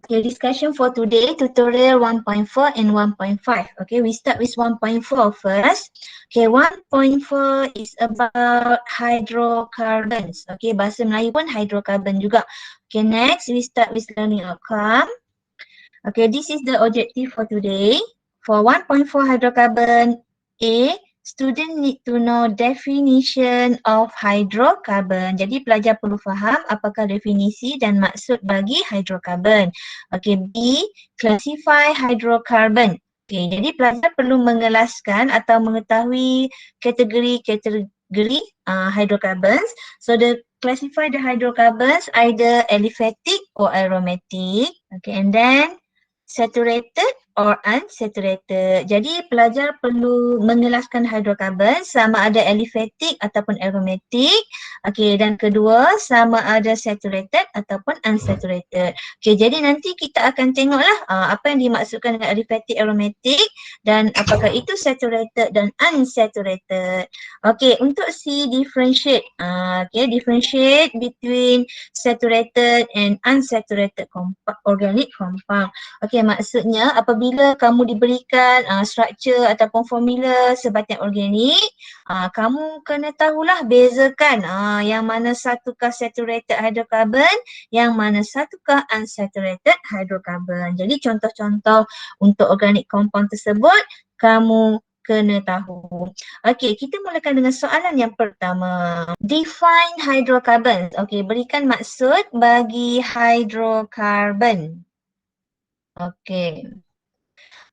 Okay, discussion for today, tutorial 1.4 and 1.5. Okay, we start with 1.4 first. Okay, 1.4 is about hydrocarbons. Okay, bahasa Melayu pun hydrocarbon juga. Okay, next we start with learning outcome. Okay, this is the objective for today. For 1.4 hydrocarbon A, student need to know definition of hydrocarbon. Jadi pelajar perlu faham apakah definisi dan maksud bagi hydrocarbon. Okay, B, classify hydrocarbon. Okay, jadi pelajar perlu mengelaskan atau mengetahui kategori hydrocarbons. So the classify the hydrocarbons either aliphatic or aromatic. Okay, and then saturated or unsaturated. Jadi pelajar perlu mengelaskan hidrokarbon sama ada aliphatic ataupun aromatic. Okey, dan kedua sama ada saturated ataupun unsaturated. Okey, jadi nanti kita akan tengoklah apa yang dimaksudkan dengan aliphatic, aromatic dan apakah itu saturated dan unsaturated. Okey, untuk C, differentiate. Okey, differentiate between saturated and unsaturated organic compound. Okey, maksudnya apabila kamu diberikan struktur ataupun formula sebatian organik, kamu kena tahulah bezakan yang mana satukah saturated hydrocarbon, yang mana satukah unsaturated hydrocarbon. Jadi contoh-contoh untuk organic compound tersebut kamu kena tahu. Okey, kita mulakan dengan soalan yang pertama. Define hydrocarbons. Okey, berikan maksud bagi hydrocarbon. Okay.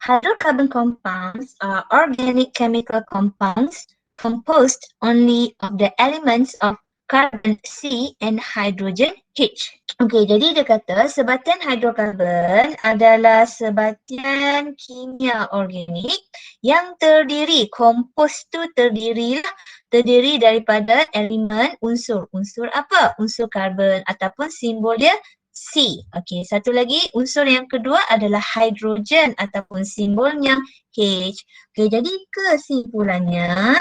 Hydrocarbon compounds are organic chemical compounds composed only of the elements of carbon C and hydrogen H. Okay, jadi dia kata sebatian hidrokarbon adalah sebatian kimia organik yang terdiri, kompos tu terdiri daripada elemen unsur. Unsur apa? Unsur karbon ataupun simbol dia C. Okey, satu lagi unsur yang kedua adalah hidrogen ataupun simbolnya H. Okey, jadi kesimpulannya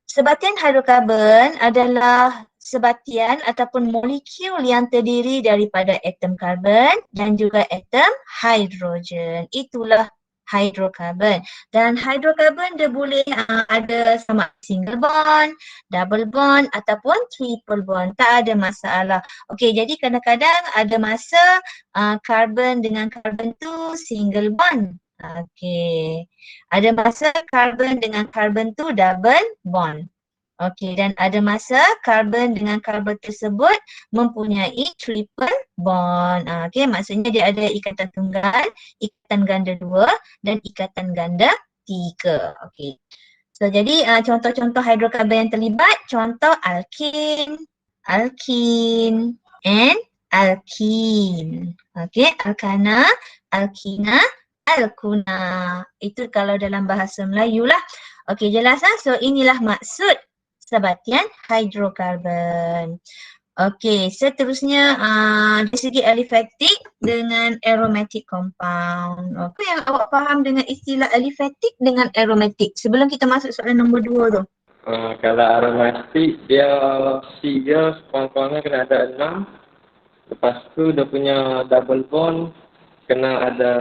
sebatian hidrokarbon adalah sebatian ataupun molekul yang terdiri daripada atom karbon dan juga atom hidrogen. Itulah hydrocarbon. Dan hydrocarbon dia boleh ada sama single bond, double bond ataupun triple bond. Tak ada masalah. Okey, jadi kadang-kadang ada masa karbon dengan karbon tu single bond. Okey. Ada masa karbon dengan karbon tu double bond. Okey, dan ada masa karbon dengan karbon tersebut mempunyai triple bond. Okey, maksudnya dia ada ikatan tunggal, ikatan ganda 2 dan ikatan ganda 3. Okey. So jadi contoh-contoh hidrokarbon yang terlibat, contoh alkin, and alkin. Okey, alkana, alkina, alkuna. Itu kalau dalam bahasa Melayu lah. Okey, jelas lah. So inilah maksud sebatian hidrokarbon. Okey, seterusnya dari segi aliphatic dengan aromatic compound. Apa yang awak faham dengan istilah aliphatic dengan aromatic sebelum kita masuk soalan nombor 2 tu? Kalau aromatik dia C dia kurang-kurangnya kena ada 6. Lepas tu dia punya double bond kena ada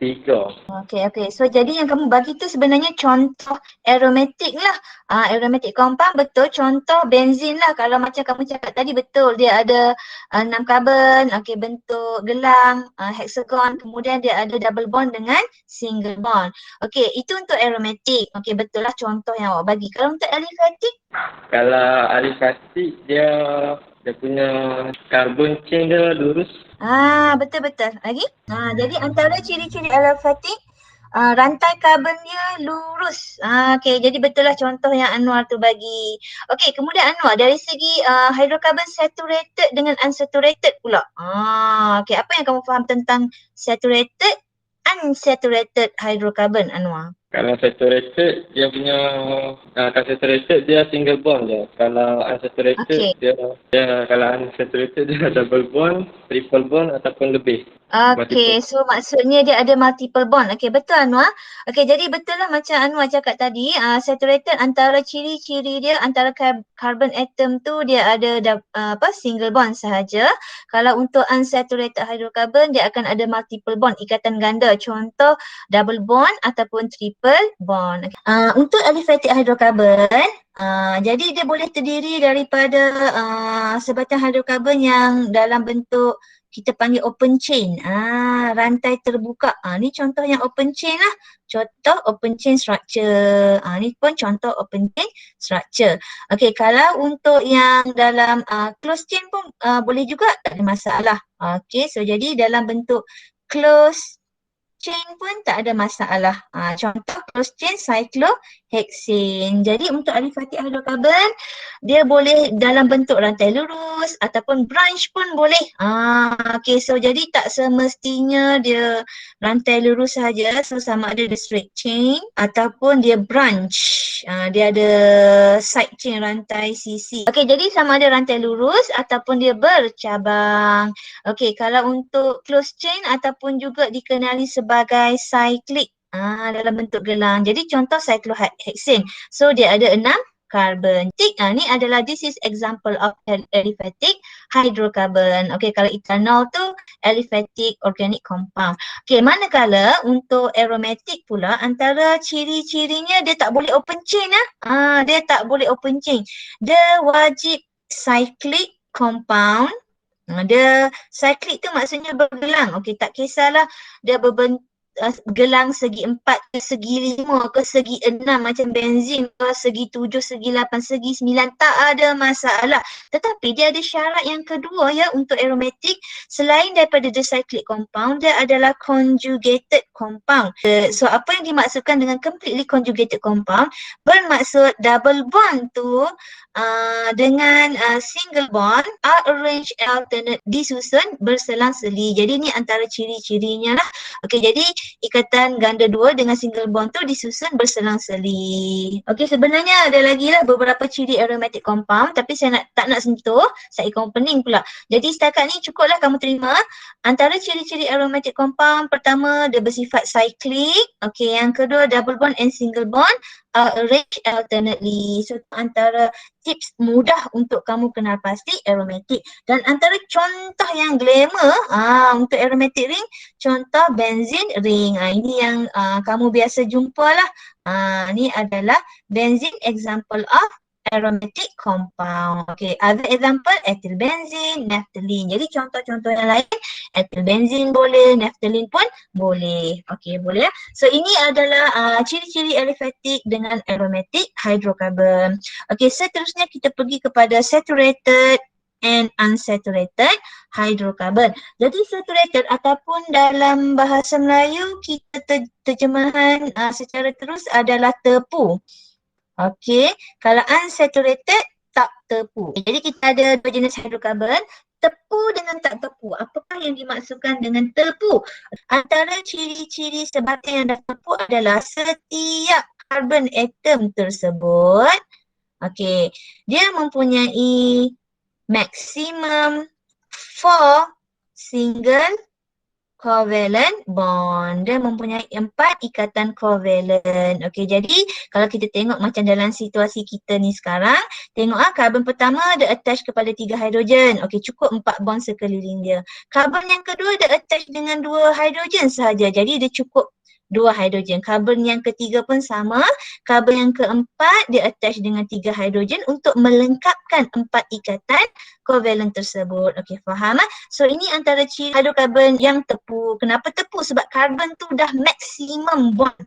3. Okey. So jadi yang kamu bagi tu sebenarnya contoh aromatic lah. Aromatic compound betul, contoh benzin lah. Kalau macam kamu cakap tadi betul, dia ada 6 karbon, okey, bentuk gelang, hexagon, kemudian dia ada double bond dengan single bond. Okey, itu untuk aromatic. Okey, betul lah contoh yang awak bagi. Kalau untuk aliphatic? Kalau aliphatic dia punya carbon chain dia lurus. Betul-betul. Lagi? Jadi antara ciri-ciri aliphatic, rantai karbon dia lurus. Okey, jadi betul lah contoh yang Anwar tu bagi. Okey, kemudian Anwar dari segi hydrocarbon saturated dengan unsaturated pula. Okey, apa yang kamu faham tentang saturated, unsaturated hydrocarbon, Anwar? Kalau saturated dia punya kalau saturated dia single bond je. Kalau unsaturated dia kalau unsaturated dia double bond, triple bond ataupun lebih. Okay, so maksudnya dia ada multiple bond. Okay, betul Anwar. Okay, jadi betul lah macam Anwar cakap tadi, saturated antara ciri-ciri dia antara carbon atom tu dia ada single bond sahaja. Kalau untuk unsaturated hydrocarbon dia akan ada multiple bond, ikatan ganda. Contoh double bond ataupun triple bond. Untuk aliphatic hydrocarbon, jadi dia boleh terdiri daripada sebatang hydrokarbon yang dalam bentuk kita panggil open chain, rantai terbuka. Ni contoh yang open chain lah. Contoh open chain structure. Ni pun contoh open chain structure. Okay, kalau untuk yang dalam closed chain pun boleh juga, tak ada masalah. Okay, so jadi dalam bentuk closed chain pun tak ada masalah. Contoh closed chain cyclohexane. Jadi untuk aliphatic hydrocarbon, dia boleh dalam bentuk rantai lurus ataupun branch pun boleh. Okay, so jadi tak semestinya dia rantai lurus saja. So sama ada dia straight chain ataupun dia branch. Dia ada side chain rantai sisi. Okay, jadi sama ada rantai lurus ataupun dia bercabang. Okay, kalau untuk closed chain ataupun juga dikenali sebagai cyclic dalam bentuk gelang. Jadi contoh cyclohexane. So dia ada 6 carbon. Ni adalah this is example of aliphatic hydrocarbon. Okay, kalau ethanol tu aliphatic organic compound. Okay, manakala untuk aromatic pula antara ciri-cirinya dia tak boleh open chain dia tak boleh open chain. Dia wajib cyclic compound. Dia cyclic tu maksudnya bergelang. Okey, tak kisahlah dia gelang segi 4 ke segi 5 ke segi 6 macam benzin ke segi 7, segi 8, segi 9, tak ada masalah. Tetapi dia ada syarat yang kedua ya untuk aromatic, selain daripada the cyclic compound, dia adalah conjugated compound. So apa yang dimaksudkan dengan completely conjugated compound? Bermaksud double bond tu dengan single bond are arranged alternate, disusun berselang-seli. Jadi ni antara ciri-cirinya lah. Okey, jadi ikatan ganda dua dengan single bond tu disusun berselang-seli. Okey, sebenarnya ada lagi lah beberapa ciri aromatic compound, tapi saya tak nak sentuh, saya ikut pening pula. Jadi setakat ni cukuplah kamu terima. Antara ciri-ciri aromatic compound, pertama dia bersifat cyclic. Okey, yang kedua double bond and single bond are arranged alternately. So antara tips mudah untuk kamu kenal pasti aromatic. Dan antara contoh yang glamour untuk aromatic ring, contoh benzene ring. Ini yang kamu biasa jumpa lah. Ni adalah benzene example of aromatic compound. Okay, other example ethyl benzene, naphthalene. Jadi contoh-contoh yang lain, ethyl benzene boleh, naphthalene pun boleh. Okay, boleh. So ini adalah ciri-ciri aliphatic dengan aromatic hydrocarbon. Okay, seterusnya kita pergi kepada saturated and unsaturated hydrocarbon. Jadi saturated ataupun dalam bahasa Melayu kita terjemahan secara terus adalah tepu. Okey, kalau unsaturated tak tepu. Jadi kita ada dua jenis hydrocarbon, tepu dengan tak tepu. Apakah yang dimaksudkan dengan tepu? Antara ciri-ciri sebatang yang dah tepu adalah setiap carbon atom tersebut, okey, dia mempunyai maximum 4 single covalent bond. Dia mempunyai 4 ikatan covalent. Okey, jadi kalau kita tengok macam dalam situasi kita ni sekarang, tengok karbon pertama dia attach kepada 3 hidrogen. Okey, cukup 4 bond sekeliling dia. Karbon yang kedua dia attach dengan 2 hidrogen sahaja. Jadi dia cukup 2 hidrogen. Karbon yang ketiga pun sama. Karbon yang keempat dia attach dengan 3 hidrogen untuk melengkapkan 4 ikatan covalent tersebut. Okey, faham? So ini antara ciri hidrokarbon yang tepu. Kenapa tepu? Sebab karbon tu dah maksimum bond.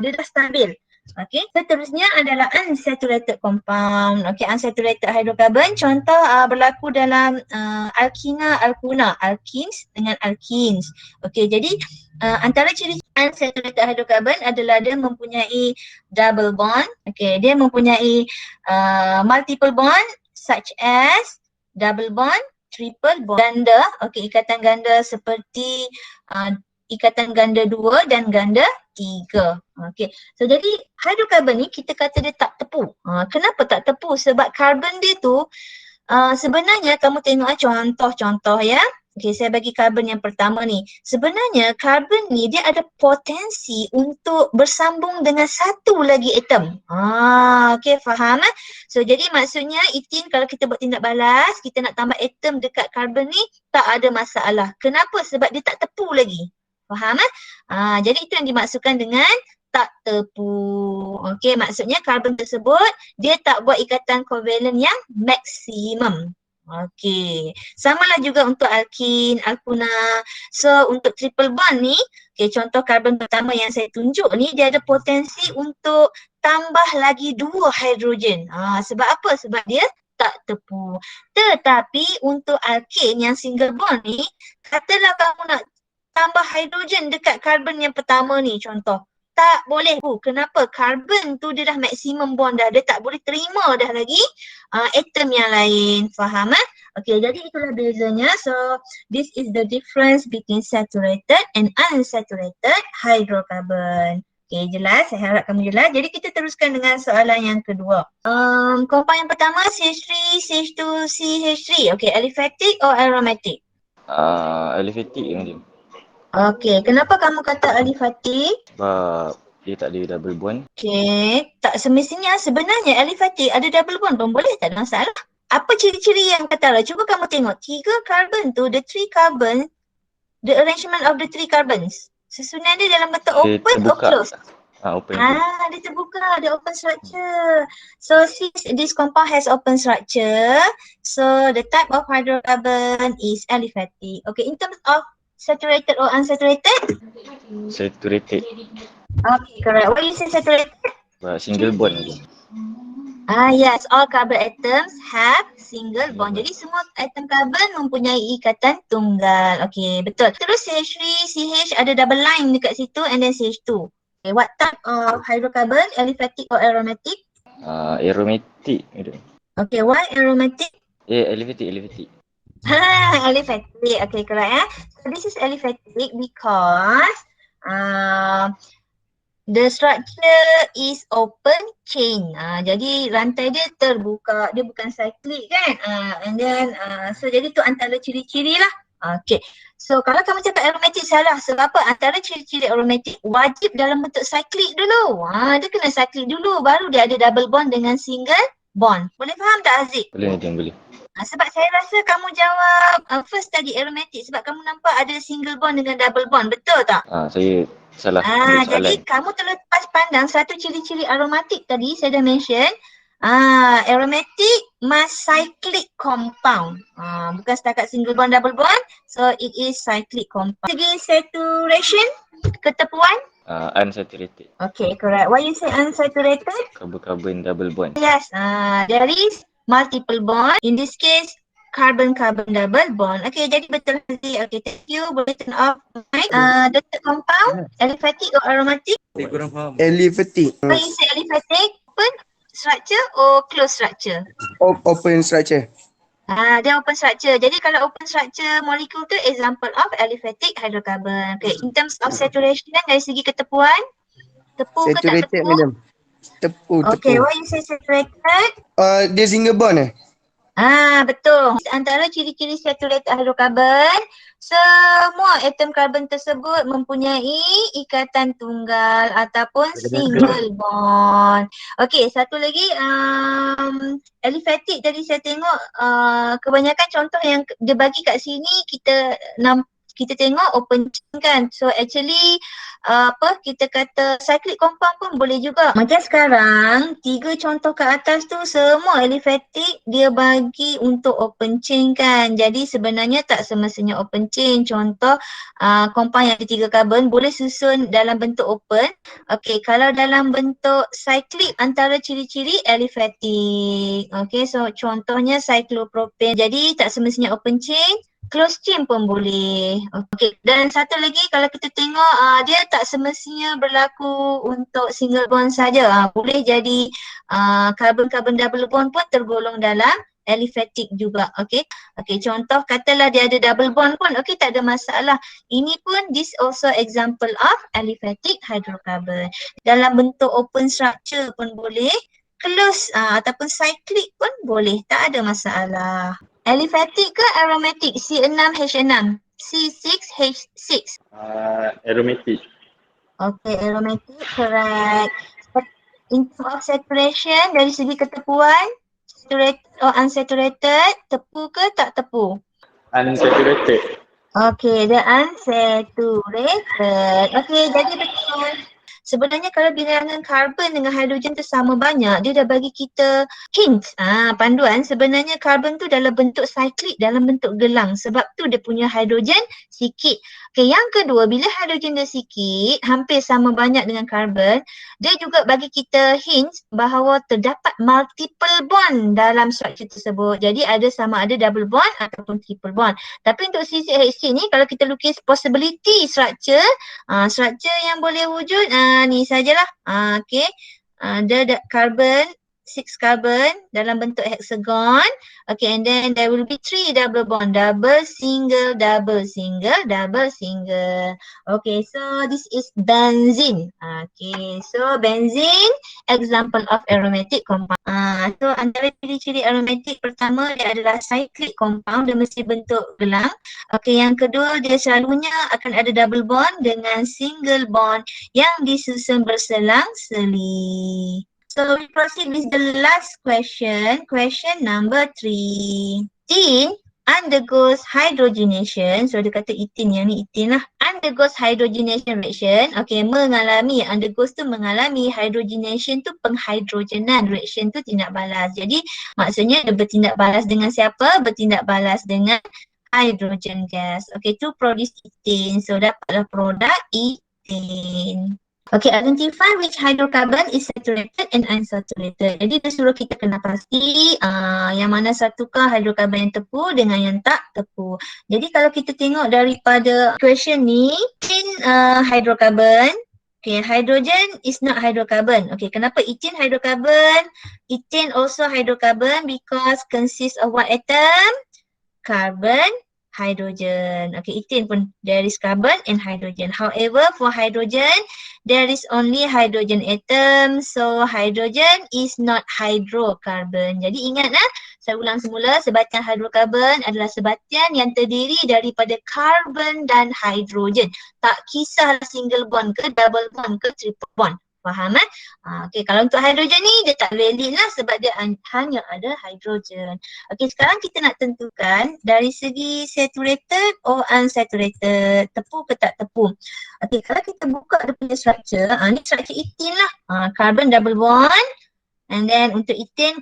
Dia dah stabil. Okey, seterusnya adalah unsaturated compound. Okey, unsaturated hydrocarbon contoh berlaku dalam alkina, alkuna, alkenes dengan alkenes. Okey, jadi antara ciri unsaturated hydrocarbon adalah dia mempunyai double bond. Okey, dia mempunyai multiple bond such as double bond, triple bond, ganda. Okey, ikatan ganda seperti ikatan ganda 2 dan ganda 3. Okey. So jadi hydrocarbon ni kita kata dia tak tepu. Kenapa tak tepu? Sebab karbon dia tu sebenarnya kamu tengok contoh-contoh ya. Okay, saya bagi karbon yang pertama ni. Sebenarnya karbon ni dia ada potensi untuk bersambung dengan satu lagi atom. Okay, faham? So, jadi maksudnya etin kalau kita buat tindak balas, kita nak tambah atom dekat karbon ni, tak ada masalah. Kenapa? Sebab dia tak tepu lagi. Faham? Jadi itu yang dimaksudkan dengan tak tepu. Okay, maksudnya karbon tersebut dia tak buat ikatan kovalen yang maksimum. Okey, samalah juga untuk alkin, alkuna. So untuk triple bond ni, contoh karbon pertama yang saya tunjuk ni dia ada potensi untuk tambah lagi 2 hidrogen. Sebab apa? Sebab dia tak tepu. Tetapi untuk alkin yang single bond ni, katalah kamu nak tambah hidrogen dekat karbon yang pertama ni contoh. Tak boleh. Kenapa? Karbon tu dia dah maksimum bond dah. Dia tak boleh terima dah lagi atom yang lain. Faham? Okay, jadi itulah bezanya. So, this is the difference between saturated and unsaturated hydrocarbon. Okay, jelas? Saya harap kamu jelas. Jadi kita teruskan dengan soalan yang kedua. Compound yang pertama CH3, CH2, CH3. Okay, aliphatic or aromatic? Aliphatic macam. Okay, kenapa kamu kata aliphatic? Sebab dia tak ada double bond. Okay, tak semestinya sebenarnya aliphatic ada double bond pun boleh, tak ada masalah. Apa ciri-ciri yang katalah? Cuba kamu tengok 3 carbon tu, the 3 carbon, the arrangement of the 3 carbons. Susunan dia dalam bentuk Dia open or terbuka. closed? Open. Dia terbuka, dia open structure. So since this compound has open structure, so the type of hydrocarbon is aliphatic. Okay, in terms of saturated or unsaturated? Saturated. Okay, correct. Why you say saturated? Sebab single bond macam. Yes, all carbon atoms have single bond. Jadi semua atom carbon mempunyai ikatan tunggal. Okay, betul. Terus CH3, CH ada double line dekat situ and then CH2. Okay, what type of hydrocarbon? Aliphatic or aromatic? Aromatic. Okay, why aromatic? Aliphatic. Aliphatic. Okay, correct. So this is aliphatic because the structure is open chain. Jadi rantai dia terbuka, dia bukan cyclic kan. And then so jadi tu antara ciri-ciri lah. Okay. So kalau kamu cakap aromatic salah. Sebab apa? Antara ciri-ciri aromatic wajib dalam bentuk cyclic dulu. Dia kena cyclic dulu baru dia ada double bond dengan single bond. Boleh faham tak Aziz? Boleh. Sebab saya rasa kamu jawab first tadi aromatic sebab kamu nampak ada single bond dengan double bond. Betul tak? Saya salah. Jadi kamu terlepas pandang satu ciri-ciri aromatic tadi saya dah mention. Aromatic must cyclic compound. Bukan setakat single bond double bond. So it is cyclic compound. Segi saturation, ketepuan? Unsaturated. Okay, correct. Why you say unsaturated? Carbon double bond. Yes, there is multiple bond. In this case, carbon-carbon double bond. Okay, jadi betul nanti. Okay, thank you. Boleh turn off mic. The third compound, aliphatic or aromatic? Saya kurang faham. Aliphatic. When you say aliphatic, open structure or closed structure? Open structure. Dia open structure. Jadi kalau open structure molecule tu example of aliphatic hydrocarbon. Okay, in terms of saturation dari segi ketepuan, tepu ke tak Saturated tepu? madam. Tepu. Okay, why you say saturated? Dia single bond Betul. Antara ciri-ciri saturated hydrocarbon, semua atom karbon tersebut mempunyai ikatan tunggal ataupun single bond. Okey, satu lagi aliphatic tadi saya tengok kebanyakan contoh yang dia bagi kat sini kita tengok open chain kan. So actually kita kata cyclic compound pun boleh juga. Macam sekarang 3 contoh ke atas tu semua aliphatic dia bagi untuk open chain kan. Jadi sebenarnya tak semestinya open chain. Contoh compound yang ada 3 karbon boleh susun dalam bentuk open. Okay, kalau dalam bentuk cyclic antara ciri-ciri aliphatic. Okay, so contohnya cyclopropane. Jadi tak semestinya open chain. Close chain pun boleh. Okay. Dan satu lagi kalau kita tengok dia tak semestinya berlaku untuk single bond saja. Boleh jadi carbon-carbon double bond pun tergolong dalam aliphatic juga. Okay. Okay, contoh katalah dia ada double bond pun. Okay, tak ada masalah. Ini pun this also example of aliphatic hydrocarbon. Dalam bentuk open structure pun boleh. Close ataupun cyclic pun boleh. Tak ada masalah. Aliphatic ke aromatic? C6H6. C6H6. Aromatic. Okay, aromatic, correct. In terms of saturation, dari segi ketepuan, saturated or unsaturated, tepu ke tak tepu? Unsaturated. Okay, the unsaturated. Okay, jadi betul. Sebenarnya kalau bilangan karbon dengan hidrogen tu sama banyak, dia dah bagi kita hint, panduan. Sebenarnya karbon tu dalam bentuk cyclic, dalam bentuk gelang. Sebab tu dia punya hidrogen sikit. Okay, yang kedua, bila hidrogen dia sikit, hampir sama banyak dengan karbon, dia juga bagi kita hint bahawa terdapat multiple bond dalam struktur tersebut. Jadi ada sama ada double bond ataupun triple bond. Tapi untuk CCHC ni, kalau kita lukis possibility structure, struktur yang boleh wujud ni sajalah. Okay. Dia carbon, 6 carbon dalam bentuk hexagon. Okay, and then there will be 3 double bond. Double, single, double, single, double, single. Okay, so this is benzene. Okay, so benzene, example of aromatic compound. So antara ciri-ciri aromatic, pertama dia adalah cyclic compound, dia mesti bentuk gelang. Okay, yang kedua dia selalunya akan ada double bond dengan single bond yang disusun berselang-seli. So we proceed with the last question, question number 3. Tin undergoes hydrogenation. So dia kata ethene, yang ni ethene lah. Undergoes hydrogenation reaction. Okay, mengalami, undergoes tu mengalami, hydrogenation tu penghidrogenan, reaction tu tindak balas. Jadi maksudnya dia bertindak balas dengan siapa? Bertindak balas dengan hydrogen gas. Okay, to produce ethane. So dapatlah produk ethane. Okay, identify which hydrocarbon is saturated and unsaturated. Jadi dia suruh kita kena pasti yang mana satukah hydrocarbon yang tepu dengan yang tak tepu. Jadi kalau kita tengok daripada question ni, hydrocarbon. Okay, hydrogen is not hydrocarbon. Okay, kenapa ethene hydrocarbon? Ethane also hydrocarbon because consists of what atom? Carbon, hydrogen. Okay, ethane pun there is carbon and hydrogen. However, for hydrogen, there is only hydrogen atom. So, hydrogen is not hydrocarbon. Jadi ingat saya ulang semula, sebatian hydrocarbon adalah sebatian yang terdiri daripada carbon dan hydrogen. Tak kisahlah single bond ke, double bond ke, triple bond. Faham Okay, kalau untuk hydrogen ni dia tak valid lah sebab dia hanya ada hydrogen. Okay, sekarang kita nak tentukan dari segi saturated or unsaturated, tepu ke tak tepu. Okay, kalau kita buka dia punya structure, ni structure ethene lah. Carbon double bond, and then untuk ethane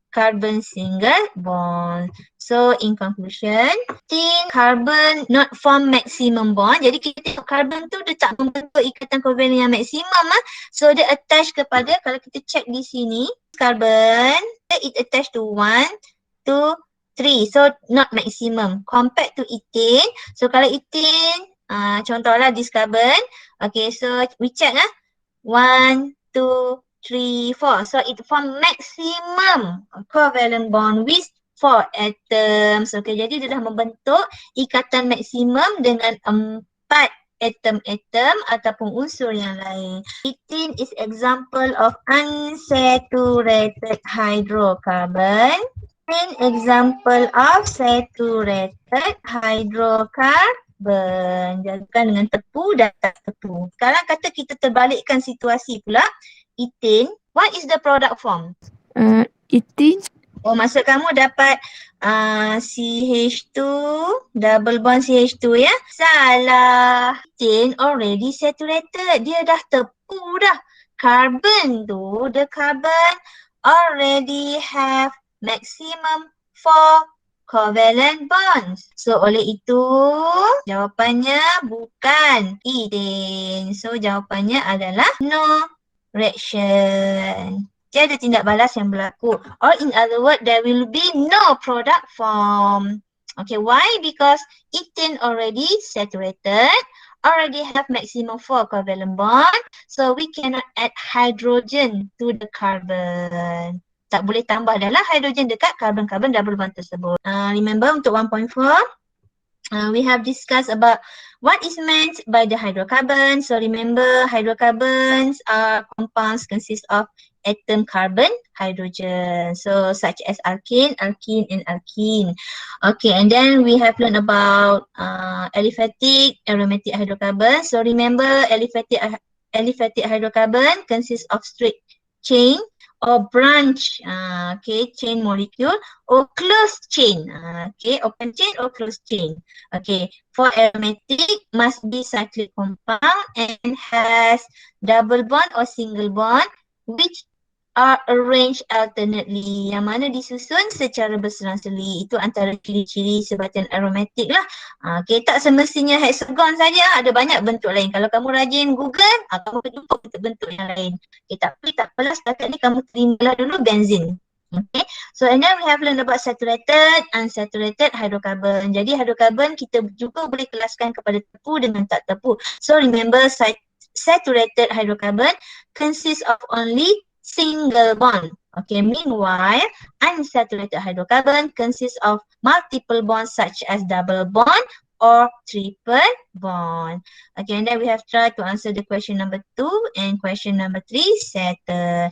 carbon single bond. So in conclusion, ethene carbon not form maximum bond. Jadi kita tengok carbon tu dia tak membentuk ikatan kovalent yang maksimum So dia attach kepada, kalau kita check di sini, carbon it attach to 1, 2, 3. So not maximum compared to ethane. So kalau ethane, contohlah this carbon. Okay, so we check 1, 2, 3, 4. So it form maximum covalent bond with 4 atoms. Okay, jadi dia dah membentuk ikatan maksimum dengan 4 atom-atom ataupun unsur yang lain. Ethene is example of unsaturated hydrocarbon. An example of saturated hydrocarbon. Jadikan dengan tepu dan tak tepu. Sekarang kata kita terbalikkan situasi pula. Ethane, what is the product form? Ethene. Oh, maksud kamu dapat CH2, double bond CH2 ya? Salah. Ethane already saturated. Dia dah tepu dah. Carbon tu, the carbon already have maximum 4 covalent bonds. So oleh itu jawapannya bukan ethane. So jawapannya adalah no reaction. Tiada tindak balas yang berlaku. Or in other words, there will be no product form. Okay, why? Because ethane already saturated, already have maximum 4 covalent bond. So we cannot add hydrogen to the carbon. Tak boleh tambah adalah hydrogen dekat carbon-carbon double bond tersebut. Remember untuk 1.4, we have discussed about what is meant by the hydrocarbon. So remember, hydrocarbons are compounds consist of atom carbon, hydrogen. So such as alkane, alkene, and alkene. Okay, and then we have learned about aliphatic, aromatic hydrocarbon. So remember, aliphatic hydrocarbon consists of straight chain or branch, chain molecule, or closed chain, open chain or closed chain. Okay, for aromatic must be cyclic compound and has double bond or single bond which are arranged alternately. Yang mana disusun secara berselang-seli. Itu antara ciri-ciri sebatian aromatik lah. Okay, tak semestinya hexagon saja, ada banyak bentuk lain. Kalau kamu rajin Google, kamu akan jumpa bentuk-bentuk yang lain. Okay, tapi tak apalah, setakat ni kamu terimalah dulu benzin. Okay, so and then we have learned about saturated, unsaturated hydrocarbon. Jadi hydrocarbon kita juga boleh kelaskan kepada tepu dengan tak tepu. So remember, saturated hydrocarbon consists of only single bond. Okay, meanwhile, unsaturated hydrocarbon consists of multiple bonds such as double bond or triple bond. Okay, and then we have tried to answer the question number 2 and question number 3, settle.